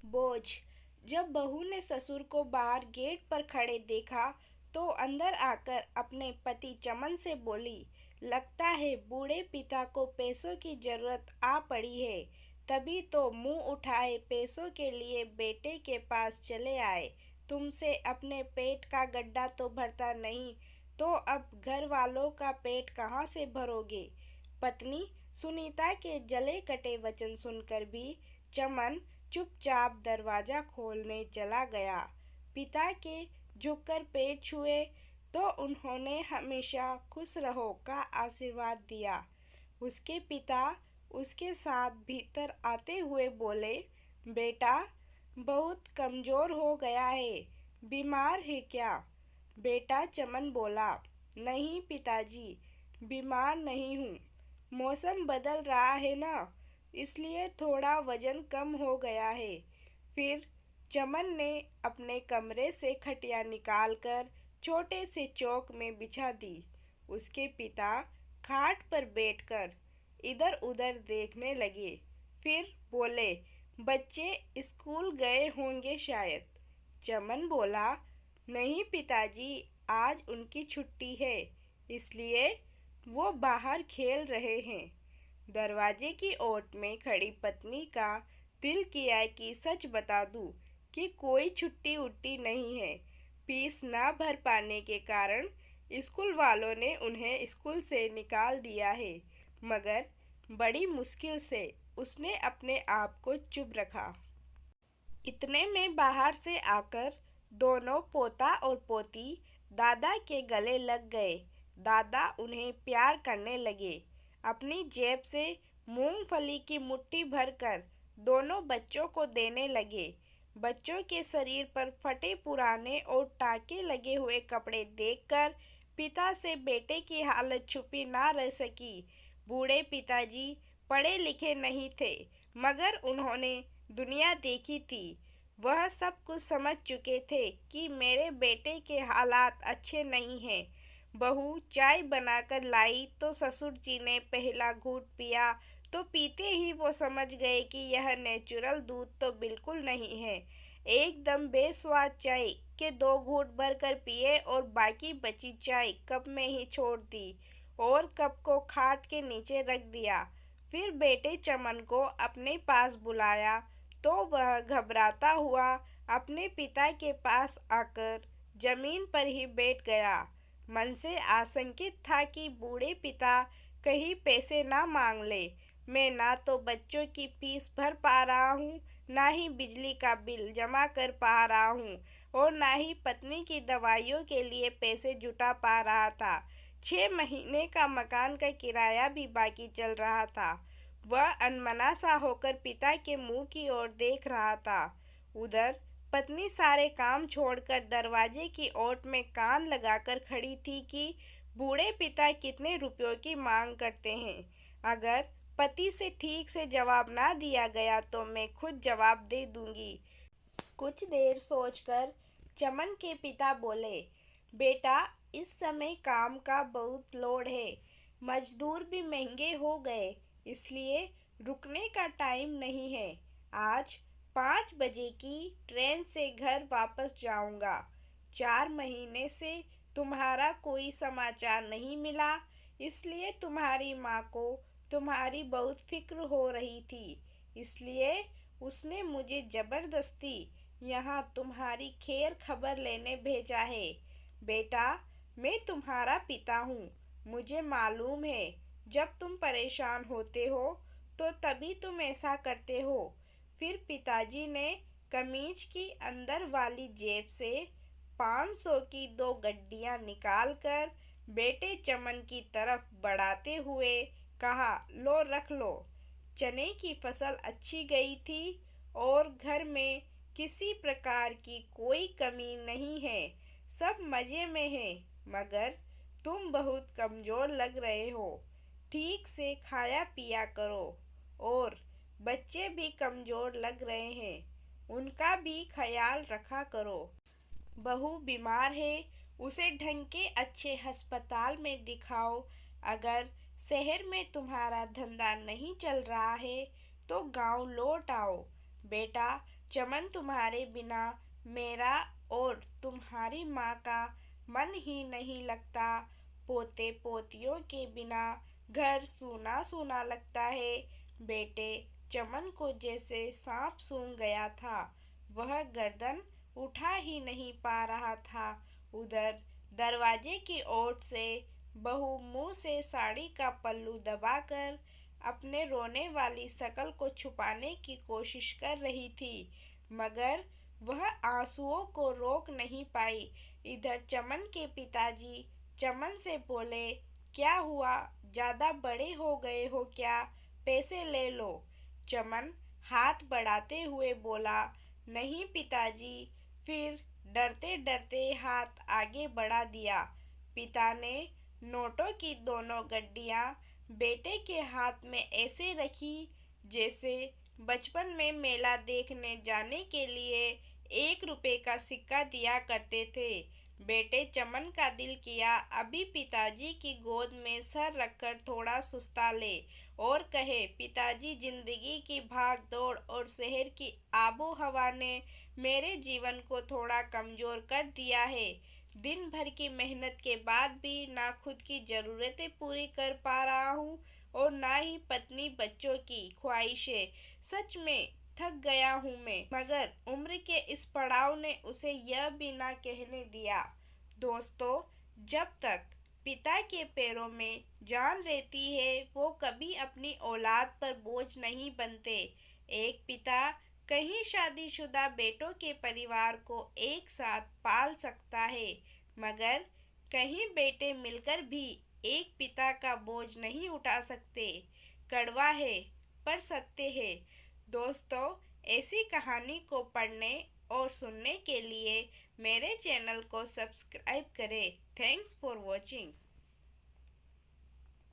बोझ। जब बहू ने ससुर को बाहर गेट पर खड़े देखा तो अंदर आकर अपने पति चमन से बोली, लगता है बूढ़े पिता को पैसों की जरूरत आ पड़ी है, तभी तो मुंह उठाए पैसों के लिए बेटे के पास चले आए। तुमसे अपने पेट का गड्ढा तो भरता नहीं, तो अब घर वालों का पेट कहाँ से भरोगे। पत्नी सुनीता के जले कटे वचन सुनकर भी चमन चुपचाप दरवाजा खोलने चला गया। पिता के झुककर पैर छुए तो उन्होंने हमेशा खुश रहो का आशीर्वाद दिया। उसके पिता उसके साथ भीतर आते हुए बोले, बेटा बहुत कमजोर हो गया है, बीमार है क्या। बेटा चमन बोला, नहीं पिताजी, बीमार नहीं हूँ, मौसम बदल रहा है ना, इसलिए थोड़ा वजन कम हो गया है। फिर चमन ने अपने कमरे से खटिया निकालकर छोटे से चौक में बिछा दी। उसके पिता खाट पर बैठकर इधर उधर देखने लगे। फिर बोले, बच्चे स्कूल गए होंगे शायद। चमन बोला, नहीं पिताजी, आज उनकी छुट्टी है, इसलिए वो बाहर खेल रहे हैं। दरवाजे की ओट में खड़ी पत्नी का दिल किया कि सच बता दूं कि कोई छुट्टी उट्टी नहीं है। फीस ना भर पाने के कारण स्कूल वालों ने उन्हें स्कूल से निकाल दिया है, मगर बड़ी मुश्किल से उसने अपने आप को चुप रखा। इतने में बाहर से आकर दोनों पोता और पोती दादा के गले लग गए। दादा उन्हें प्यार करने लगे। अपनी जेब से मूंगफली की मुट्ठी भरकर दोनों बच्चों को देने लगे। बच्चों के शरीर पर फटे पुराने और टाके लगे हुए कपड़े देखकर पिता से बेटे की हालत छुपी ना रह सकी। बूढ़े पिताजी पढ़े लिखे नहीं थे, मगर उन्होंने दुनिया देखी थी। वह सब कुछ समझ चुके थे कि मेरे बेटे के हालात अच्छे नहीं हैं। बहू चाय बनाकर लाई तो ससुर जी ने पहला घूंट पिया तो पीते ही वो समझ गए कि यह नेचुरल दूध तो बिल्कुल नहीं है। एकदम बेस्वाद चाय के दो घूंट भरकर पिए और बाकी बची चाय कप में ही छोड़ दी और कप को खाट के नीचे रख दिया। फिर बेटे चमन को अपने पास बुलाया तो वह घबराता हुआ अपने पिता के पास आकर जमीन पर ही बैठ गया। मन से आशंकित था कि बूढ़े पिता कहीं पैसे ना मांग ले। मैं ना तो बच्चों की फीस भर पा रहा हूँ, ना ही बिजली का बिल जमा कर पा रहा हूँ और ना ही पत्नी की दवाइयों के लिए पैसे जुटा पा रहा था। 6 महीने का मकान का किराया भी बाकी चल रहा था। वह अनमना सा होकर पिता के मुंह की ओर देख रहा था। उधर पत्नी सारे काम छोड़कर दरवाजे की ओट में कान लगाकर खड़ी थी कि बूढ़े पिता कितने रुपयों की मांग करते हैं। अगर पति से ठीक से जवाब ना दिया गया तो मैं खुद जवाब दे दूंगी। कुछ देर सोचकर चमन के पिता बोले, बेटा इस समय काम का बहुत लोड है, मजदूर भी महंगे हो गए, इसलिए रुकने का टाइम नहीं है। आज 5 बजे की ट्रेन से घर वापस जाऊंगा। 4 महीने से तुम्हारा कोई समाचार नहीं मिला, इसलिए तुम्हारी माँ को तुम्हारी बहुत फिक्र हो रही थी, इसलिए उसने मुझे जबरदस्ती यहाँ तुम्हारी खैर खबर लेने भेजा है। बेटा मैं तुम्हारा पिता हूँ, मुझे मालूम है जब तुम परेशान होते हो तो तभी तुम ऐसा करते हो। फिर पिताजी ने कमीज की अंदर वाली जेब से 500 की 2 गड्डियाँ निकालकर बेटे चमन की तरफ बढ़ाते हुए कहा, लो रख लो। चने की फसल अच्छी गई थी और घर में किसी प्रकार की कोई कमी नहीं है, सब मज़े में है, मगर तुम बहुत कमज़ोर लग रहे हो, ठीक से खाया पिया करो। और बच्चे भी कमज़ोर लग रहे हैं, उनका भी ख्याल रखा करो। बहू बीमार है, उसे ढंग के अच्छे अस्पताल में दिखाओ। अगर शहर में तुम्हारा धंधा नहीं चल रहा है तो गांव लौट आओ। बेटा चमन, तुम्हारे बिना मेरा और तुम्हारी माँ का मन ही नहीं लगता। पोते पोतियों के बिना घर सूना सूना लगता है। बेटे चमन को जैसे सांप सूंघ गया था। वह गर्दन उठा ही नहीं पा रहा था। उधर दरवाजे की ओर से बहू मुंह से साड़ी का पल्लू दबाकर अपने रोने वाली शकल को छुपाने की कोशिश कर रही थी, मगर वह आंसुओं को रोक नहीं पाई। इधर चमन के पिताजी चमन से बोले, क्या हुआ, ज्यादा बड़े हो गए हो क्या? पैसे ले लो। चमन हाथ बढ़ाते हुए बोला, नहीं पिताजी। फिर डरते डरते हाथ आगे बढ़ा दिया। पिता ने नोटों की दोनों गड्डियां बेटे के हाथ में ऐसे रखी जैसे बचपन में मेला देखने जाने के लिए 1 रुपए का सिक्का दिया करते थे। बेटे चमन का दिल किया अभी पिताजी की गोद में सर रखकर थोड़ा सुस्ता ले और कहे, पिताजी, जिंदगी की भाग दौड़ और शहर की आबो हवा ने मेरे जीवन को थोड़ा कमजोर कर दिया है। दिन भर की मेहनत के बाद भी ना खुद की जरूरतें पूरी कर पा रहा हूँ और ना ही पत्नी बच्चों की ख्वाहिशें। सच में थक गया हूँ मैं। मगर उम्र के इस पड़ाव ने उसे यह भी ना कहने दिया। दोस्तों, जब तक पिता के पैरों में जान रहती है वो कभी अपनी औलाद पर बोझ नहीं बनते। एक पिता कहीं शादीशुदा बेटों के परिवार को एक साथ पाल सकता है, मगर कहीं बेटे मिलकर भी एक पिता का बोझ नहीं उठा सकते। कड़वा है पर सत्य है। दोस्तों, ऐसी कहानी को पढ़ने और सुनने के लिए मेरे चैनल को सब्सक्राइब करें। Thanks for watching.